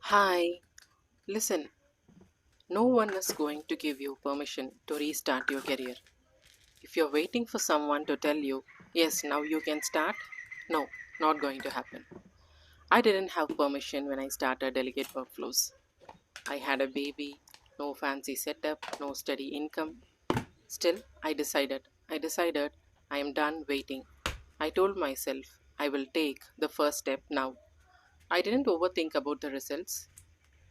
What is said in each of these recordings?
Hi, listen, no one is going to give you permission to restart your career. If you're waiting for someone to tell you, yes, now you can start, no, not going to happen. I didn't have permission when I started Delegate Workflows. I had a baby, no fancy setup, no steady income. Still, I decided I am done waiting. I told myself I will take the first step now. I didn't overthink about the results.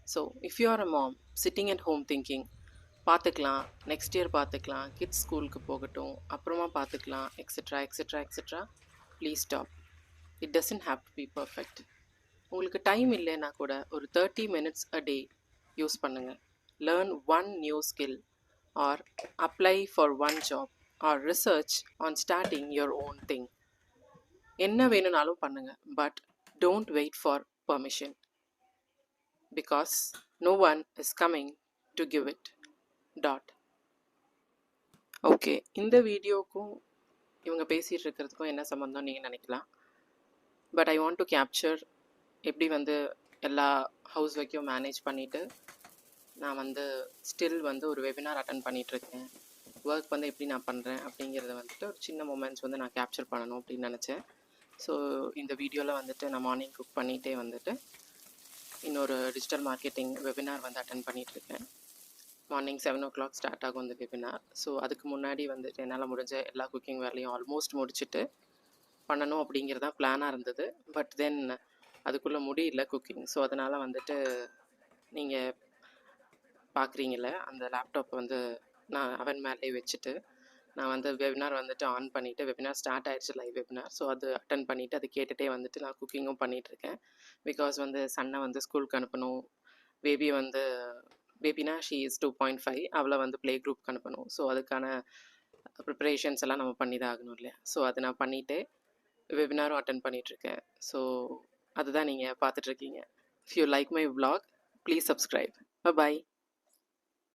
So, if you are a mom sitting at home thinking, பார்த்துக்கலாம் next year பார்த்துக்கலாம் kids ஸ்கூலுக்கு போகட்டும் அப்புறமா பார்த்துக்கலாம் etcetera etcetera etcetera please stop. It doesn't have to be perfect. உங்களுக்கு time இல்லைன்னா கூட ஒரு 30 minutes a day யூஸ் பண்ணுங்கள். Learn one new skill or apply for one job or research on starting your own thing. என்ன வேணும்னாலும் பண்ணுங்கள், but don't wait for permission because no one is coming to give it. Dot. Okay, இந்த வீடியோக்கும் இவங்க பேசிகிட்டு இருக்கிறதுக்கும் என்ன சம்மந்தம் நீங்கள் நினைக்கலாம். But I want to capture எப்படி எல்லா ஹவுஸ் ஒர்க்கையும் மேனேஜ் பண்ணிவிட்டு நான் ஸ்டில் ஒரு வெபினார் அட்டன் பண்ணிகிட்ருக்கேன். ஒர்க் எப்படி நான் பண்ணுறேன் அப்படிங்கிறத ஒரு சின்ன மூமெண்ட்ஸ் நான் கேப்சர் பண்ணணும் அப்படின்னு நினச்சேன். ஸோ இந்த வீடியோவில் நான் மார்னிங் குக் பண்ணிகிட்டே இன்னொரு டிஜிட்டல் மார்க்கெட்டிங் வெபினார் அட்டன் பண்ணிகிட்ருக்கேன். மார்னிங் 7 o'clock ஸ்டார்ட் ஆகும் இந்த வெபினார். ஸோ அதுக்கு முன்னாடி என்னால் முடிஞ்ச எல்லா குக்கிங் வேலையும் ஆல்மோஸ்ட் முடிச்சுட்டு பண்ணணும் அப்படிங்கிறது தான் பிளானாக இருந்தது. பட் தென் அதுக்குள்ளே முடியல குக்கிங். ஸோ அதனால் நீங்கள் பார்க்குறீங்கள அந்த லேப்டாப் நான் அவன் மேலே வச்சுட்டு நான் வெபினார் ஆன் பண்ணிவிட்டு வெபினார் ஸ்டார்ட் ஆயிடுச்சு, லைவ் வெபினார். ஸோ அது அட்டன் பண்ணிவிட்டு அது கேட்டுகிட்டே நான் குக்கிங்கும் பண்ணிகிட்ருக்கேன். பிகாஸ் சன்னை ஸ்கூலுக்கு அனுப்பணும். பேபினா ஷீ இஸ் 2.5. அவளை ப்ளே குரூப்க்கு அனுப்பணும். ஸோ அதுக்கான ப்ரிப்பரேஷன்ஸ் எல்லாம் நம்ம பண்ணி தான் ஆகணும் இல்லையா. ஸோ அதை நான் பண்ணிவிட்டு வெபினாரும் அட்டன் பண்ணிகிட்ருக்கேன். ஸோ அதுதான் நீங்கள் பார்த்துட்ருக்கீங்க. If you like my vlog, please subscribe. By.